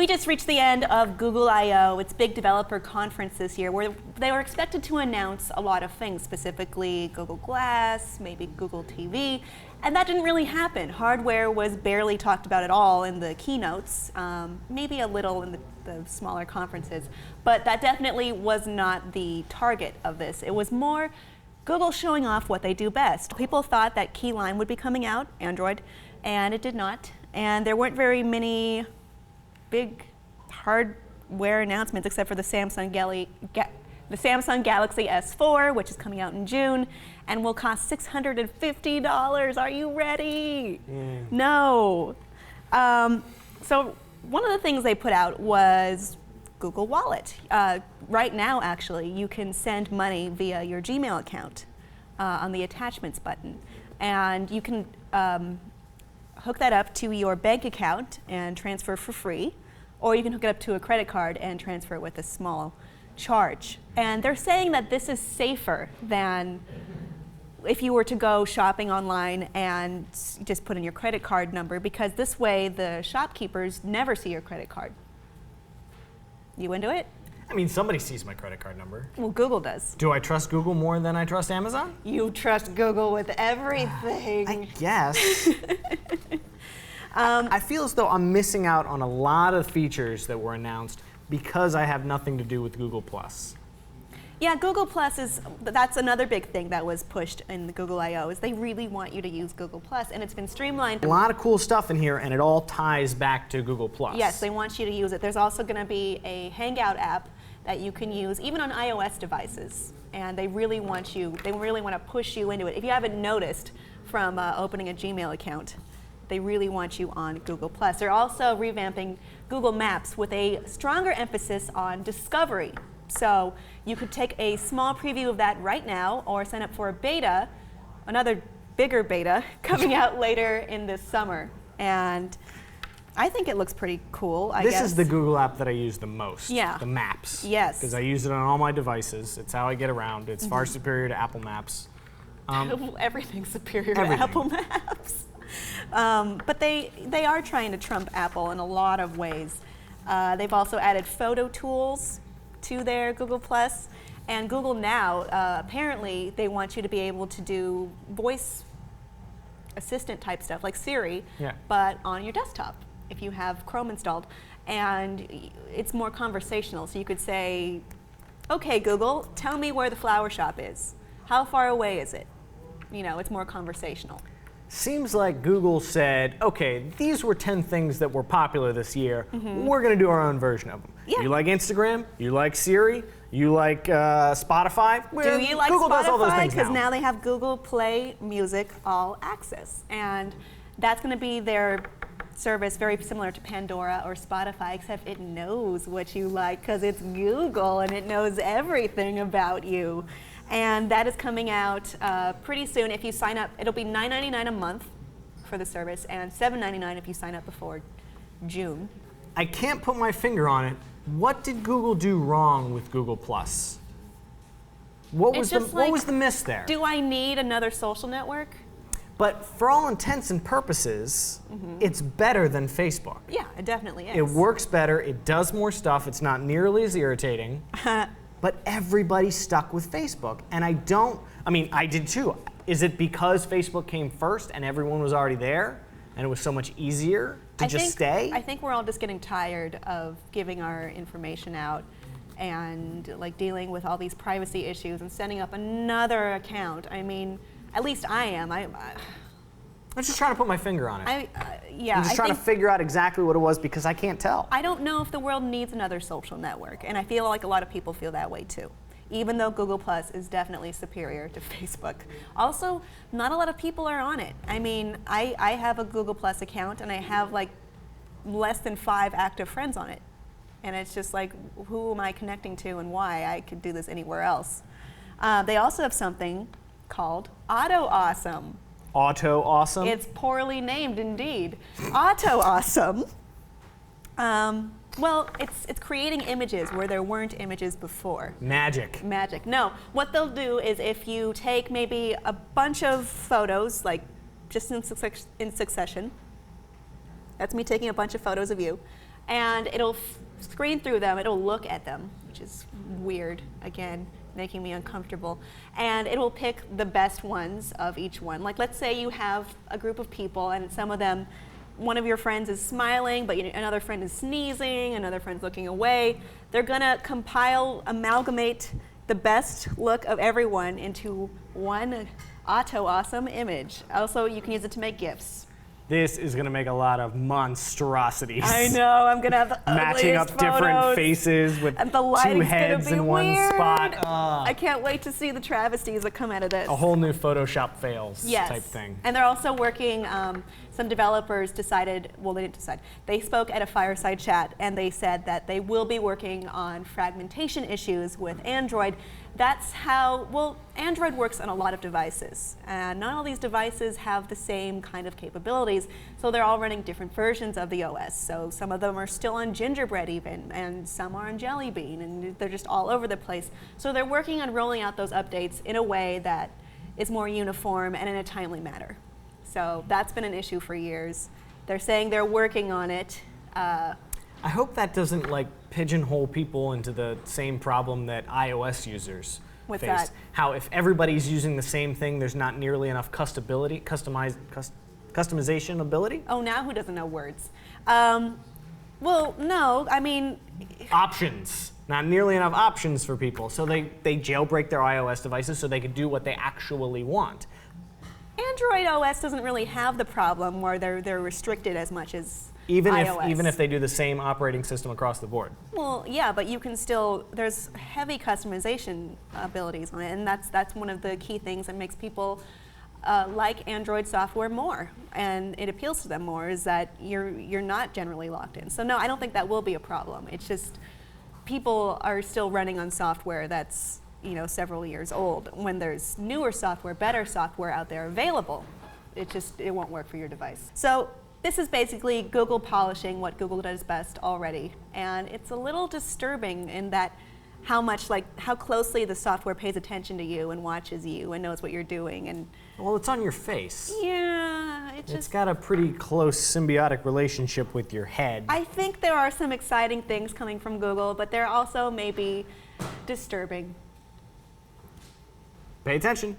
We just reached the end of Google I/O, its big developer conference this year, where they were expected to announce a lot of things, specifically Google Glass, maybe Google TV, and that didn't really happen. Hardware was barely talked about at all in the keynotes, maybe a little in the smaller conferences, but that definitely was not the target of this. It was more Google showing off what they do best. People thought that Keyline would be coming out, Android, and it did not, and there weren't very many big hardware announcements except for the Samsung Galaxy S4, which is coming out in June and will cost $650. Are you ready? No. So one of the things they put out was Google Wallet. Right now, actually, you can send money via your Gmail account on the attachments button, and you can hook that up to your bank account and transfer for free, or you can hook it up to a credit card and transfer it with a small charge. And they're saying that this is safer than if you were to go shopping online and just put in your credit card number, because this way the shopkeepers never see your credit card. You into it? I mean, somebody sees my credit card number. Well, Google does. Do I trust Google more than I trust Amazon? You trust Google with everything. I guess. I feel as though I'm missing out on a lot of features that were announced because I have nothing to do with Google+. Yeah, Google Plus that's another big thing that was pushed in the Google I/O, is they really want you to use Google Plus, and it's been streamlined. A lot of cool stuff in here, and it all ties back to Google Plus. Yes, they want you to use it. There's also going to be a Hangout app that you can use even on iOS devices, and they really want to push you into it. If you haven't noticed from opening a Gmail account, they really want you on Google Plus. They're also revamping Google Maps with a stronger emphasis on discovery. So you could take a small preview of that right now, or sign up for a beta, another bigger beta, coming out later in this summer. And I think it looks pretty cool, I guess. This is the Google app that I use the most. Yeah. The Maps. Yes. Because I use it on all my devices. It's how I get around. It's far superior to Apple Maps. Everything's superior to Apple Maps. But they are trying to trump Apple in a lot of ways. They've also added photo tools to their Google Plus, and Google Now, apparently they want you to be able to do voice assistant type stuff like Siri, but on your desktop if you have Chrome installed, and it's more conversational. So you could say, okay Google, tell me where the flower shop is. How far away is it? You know, it's more conversational. Seems like Google said, okay, these were 10 things that were popular this year. We're going to do our own version of them. Yeah. You like Instagram? You like Siri? You like Spotify? Do you like Google Spotify? Does all those things Because now they have Google Play Music All Access. And that's going to be their service, very similar to Pandora or Spotify, except it knows what you like because it's Google and it knows everything about you. And that is coming out pretty soon. If you sign up, it'll be $9.99 a month for the service and $7.99 if you sign up before June. I can't put my finger on it. What did Google do wrong with Google Plus? What was the miss there? Do I need another social network? But for all intents and purposes, it's better than Facebook. Yeah, it definitely is. It works better. It does more stuff. It's not nearly as irritating. But everybody's stuck with Facebook. And I did too. Is it because Facebook came first and everyone was already there and it was so much easier to stay? I think we're all just getting tired of giving our information out and like dealing with all these privacy issues and setting up another account. I mean, at least I am. I'm just trying to put my finger on it. Yeah. I'm just trying to figure out exactly what it was because I can't tell. I don't know if the world needs another social network, and I feel like a lot of people feel that way too, even though Google Plus is definitely superior to Facebook. Also, not a lot of people are on it. I mean, I have a Google Plus account, and I have like less than 5 active friends on it. And it's just like, who am I connecting to and why? I could do this anywhere else. They also have something called Auto Awesome. Auto Awesome? It's poorly named indeed. Auto Awesome. Well, it's creating images where there weren't images before. Magic. No, what they'll do is if you take maybe a bunch of photos, like just in succession, that's me taking a bunch of photos of you, and it'll screen through them, it'll look at them, which is weird, again, making me uncomfortable. And it will pick the best ones of each one. Like, let's say you have a group of people and some of them, one of your friends is smiling, but another friend is sneezing, another friend's looking away. They're gonna amalgamate the best look of everyone into one awesome image. Also, you can use it to make GIFs. This is going to make a lot of monstrosities. I know, I'm going to have the matching up ugliest different photos. faces with And the 2 lighting's heads gonna be in one weird. spot. I can't wait to see the travesties that come out of this. A whole new Photoshop fails type thing. And they're also working, some developers decided, well, they didn't decide, they spoke at a fireside chat and they said that they will be working on fragmentation issues with Android. That's how, well, Android works on a lot of devices, and not all these devices have the same kind of capabilities, so they're all running different versions of the OS. So some of them are still on Gingerbread even, and some are on Jelly Bean, and they're just all over the place. So they're working on rolling out those updates in a way that is more uniform and in a timely manner. So that's been an issue for years. They're saying they're working on it. I hope that doesn't like pigeonhole people into the same problem that iOS users What's face. that? How if everybody's using the same thing, there's not nearly enough customization ability? Oh, now who doesn't know words? Well, no, I mean, Options. Not nearly enough options for people. So they jailbreak their iOS devices so they can do what they actually want. Android OS doesn't really have the problem where they're restricted as much as Even iOS. if they do the same operating system across the board. Well, yeah, but you can still, there's heavy customization abilities on it, and that's one of the key things that makes people like Android software more, and it appeals to them more, is that you're not generally locked in. So no, I don't think that will be a problem. It's just people are still running on software that's several years old. When there's newer software, better software out there available, it won't work for your device. So this is basically Google polishing what Google does best already, and it's a little disturbing in that how closely the software pays attention to you and watches you and knows what you're doing. And well, it's on your face. yeah, It's got a pretty close symbiotic relationship with your head. I think there are some exciting things coming from Google, but they're also maybe disturbing. Pay attention.